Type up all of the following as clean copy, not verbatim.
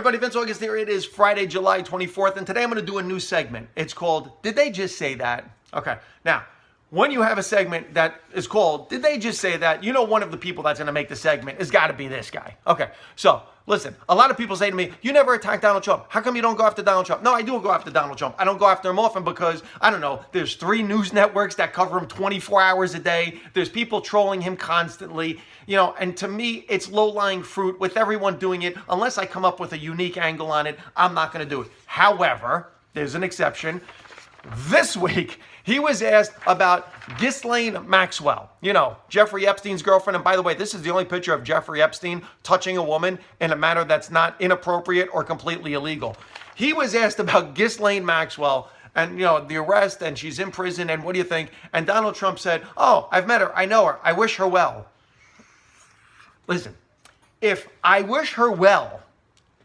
Everybody, Vince August here. It is Friday, July 24th, and today I'm going to do a new segment. It's called, Did They Just Say That? Okay, now, when you have a segment that is called, Did They Just Say That? You know one of the people that's going to make the segment has got to be this guy. Okay, so, listen, a lot of people say to me, you never attack Donald Trump. How come you don't go after Donald Trump? No, I do go after Donald Trump. I don't go after him often because, I don't know, there's 3 news networks that cover him 24 hours a day. There's people trolling him constantly. You know, and to me, it's low-lying fruit with everyone doing it. Unless I come up with a unique angle on it, I'm not going to do it. However, there's an exception. This week, he was asked about Ghislaine Maxwell, you know, Jeffrey Epstein's girlfriend. And by the way, this is the only picture of Jeffrey Epstein touching a woman in a manner that's not inappropriate or completely illegal. He was asked about Ghislaine Maxwell and, you know, the arrest, and she's in prison, and what do you think? And Donald Trump said, oh, I've met her. I know her. I wish her well. Listen, if I wish her well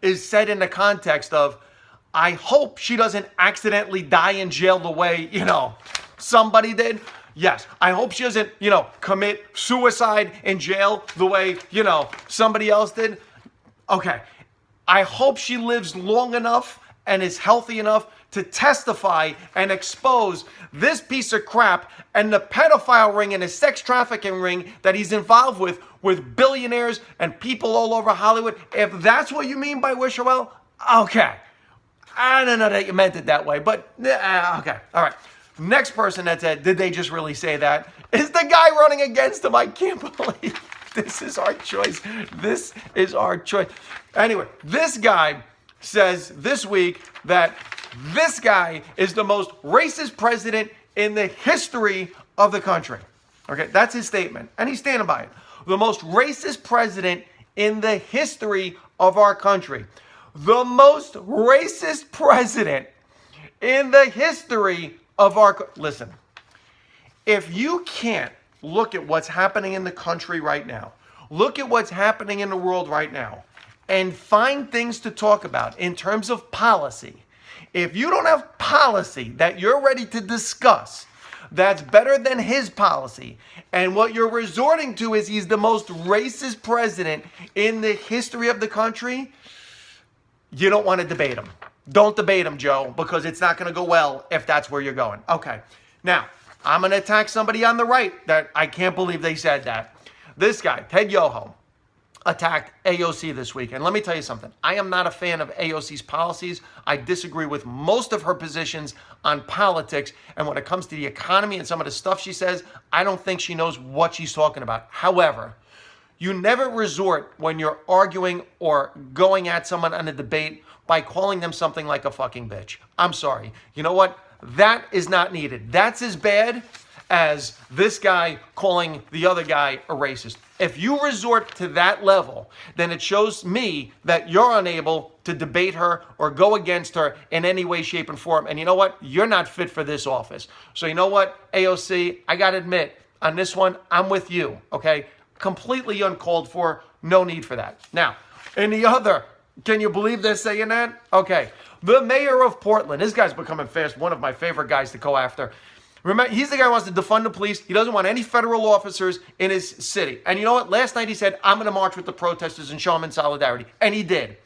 is said in the context of, I hope she doesn't accidentally die in jail the way, you know, somebody did. Yes, I hope she doesn't, you know, commit suicide in jail the way, you know, somebody else did. Okay, I hope she lives long enough and is healthy enough to testify and expose this piece of crap and the pedophile ring and the sex trafficking ring that he's involved with billionaires and people all over Hollywood. If that's what you mean by wish her well, okay. I don't know that you meant it that way, but okay. All right. Next person that said, did they just really say that? Is the guy running against him. I can't believe this is our choice. This is our choice. Anyway, this guy says this week that this guy is the most racist president in the history of the country. Okay, that's his statement, and he's standing by it. The most racist president in the history of our country. The most racist president in the history of our... Listen, if you can't look at what's happening in the country right now, look at what's happening in the world right now, and find things to talk about in terms of policy, if you don't have policy that you're ready to discuss that's better than his policy, and what you're resorting to is he's the most racist president in the history of the country, you don't want to debate him. Don't debate him, Joe, because it's not going to go well if that's where you're going. Okay, now, I'm going to attack somebody on the right that I can't believe they said that. This guy, Ted Yoho, attacked AOC this week. And let me tell you something. I am not a fan of AOC's policies. I disagree with most of her positions on politics. And when it comes to the economy and some of the stuff she says, I don't think she knows what she's talking about. However, you never resort when you're arguing or going at someone on a debate by calling them something like a fucking bitch. I'm sorry. You know what? That is not needed. That's as bad as this guy calling the other guy a racist. If you resort to that level, then it shows me that you're unable to debate her or go against her in any way, shape, and form. And you know what? You're not fit for this office. So you know what, AOC, I got to admit, on this one, I'm with you, okay? Completely uncalled for. No need for that. Now, in the other, can you believe they're saying that? Okay. The mayor of Portland. This guy's becoming fast. One of my favorite guys to go after. Remember, he's the guy who wants to defund the police. He doesn't want any federal officers in his city. And you know what? Last night he said, I'm going to march with the protesters and show them in solidarity. And he did.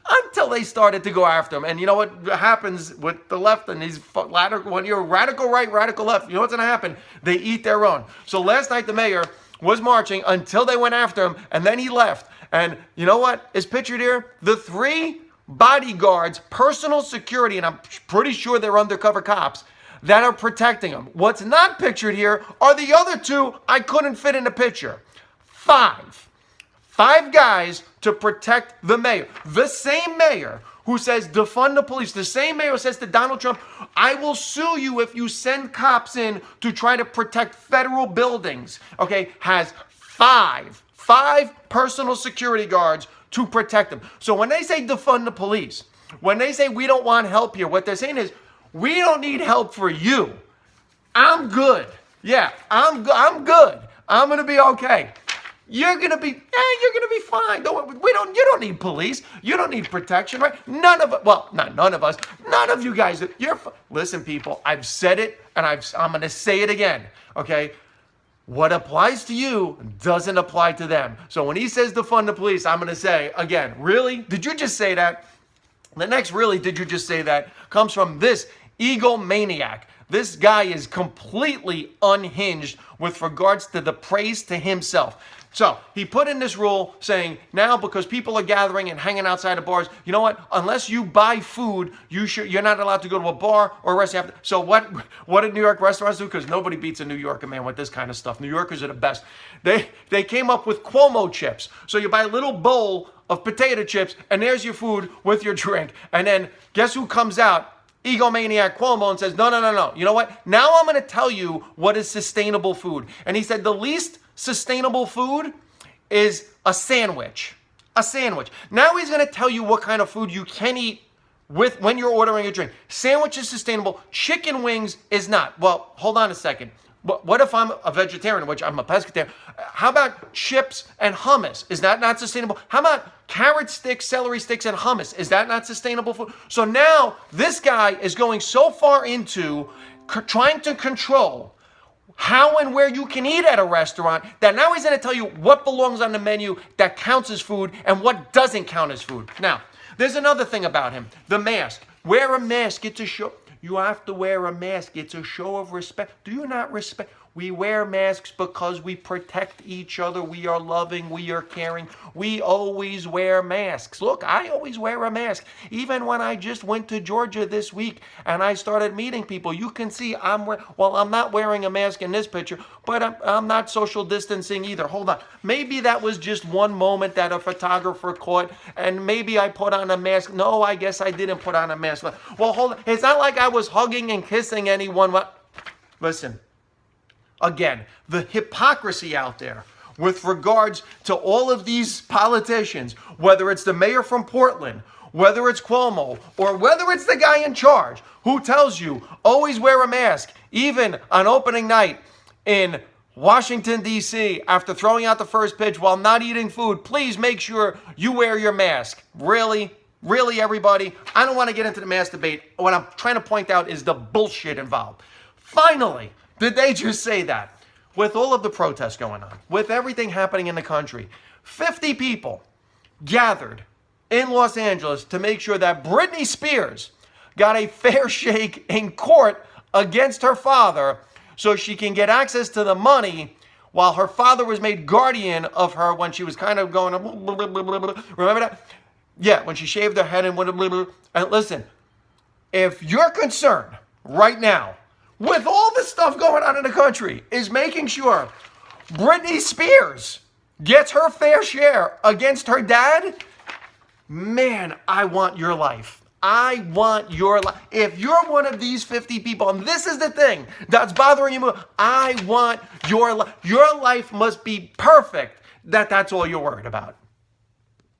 Until they started to go after him. And you know what happens with the left and these when you're radical right, radical left, you know what's going to happen? They eat their own. So last night the mayor was marching until they went after him, and then he left. And you know what is pictured here? The 3 bodyguards, personal security, and I'm pretty sure they're undercover cops, that are protecting him. What's not pictured here are the other 2 I couldn't fit in the picture. 5 guys to protect the mayor. The same mayor who says defund the police, the same mayor who says to Donald Trump, I will sue you if you send cops in to try to protect federal buildings, okay, has 5 personal security guards to protect them. So when they say defund the police, when they say we don't want help here, what they're saying is, we don't need help for you. I'm good. Yeah, I'm good. I'm going to be okay. You're going to be fine. You don't need police. You don't need protection, right? None of us. None of you guys. Listen, people, I've said it and I'm going to say it again. Okay? What applies to you doesn't apply to them. So when he says defund the police, I'm going to say again, really? Did you just say that? The next really did you just say that comes from this egomaniac. This guy is completely unhinged with regards to the praise to himself. So he put in this rule saying now because people are gathering and hanging outside of bars, you know what? Unless you buy food, you're not allowed to go to a bar or a restaurant. So what did New York restaurants do? Because nobody beats a New Yorker, man, with this kind of stuff. New Yorkers are the best. They came up with Cuomo chips. So you buy a little bowl of potato chips and there's your food with your drink. And then guess who comes out? Egomaniac Cuomo, and says, no. You know what? Now I'm going to tell you what is sustainable food. And he said the least sustainable food is a sandwich. A sandwich. Now he's going to tell you what kind of food you can eat with when you're ordering a drink. Sandwich is sustainable. Chicken wings is not. Well, hold on a second. What if I'm a vegetarian, which I'm a pescatarian? How about chips and hummus? Is that not sustainable? How about carrot sticks, celery sticks, and hummus? Is that not sustainable food? So now this guy is going so far into trying to control how and where you can eat at a restaurant that now he's going to tell you what belongs on the menu that counts as food and what doesn't count as food. Now, there's another thing about him. The mask. Wear a mask. It's a show. You have to wear a mask. It's a show of respect. Do you not respect? We wear masks because we protect each other. We are loving. We are caring. We always wear masks. Look, I always wear a mask. Even when I just went to Georgia this week and I started meeting people, you can see I'm not wearing a mask in this picture, but I'm not social distancing either. Hold on. Maybe that was just one moment that a photographer caught and maybe I put on a mask. No, I guess I didn't put on a mask. Well, hold on. It's not like I was hugging and kissing anyone. Listen. Again, the hypocrisy out there with regards to all of these politicians, whether it's the mayor from Portland, whether it's Cuomo, or whether it's the guy in charge who tells you always wear a mask, even on opening night in Washington, D.C., after throwing out the first pitch while not eating food, please make sure you wear your mask. Really, everybody? I don't want to get into the mask debate. What I'm trying to point out is the bullshit involved. Finally, did they just say that? With all of the protests going on, with everything happening in the country, 50 people gathered in Los Angeles to make sure that Britney Spears got a fair shake in court against her father so she can get access to the money while her father was made guardian of her when she was kind of going, remember that? Yeah, when she shaved her head and went, and listen, if you're concerned right now with all the stuff going on in the country is making sure Britney Spears gets her fair share against her dad, man, I want your life. I want your life. If you're one of these 50 people, and this is the thing that's bothering you, I want your life. Your life must be perfect that's all you're worried about.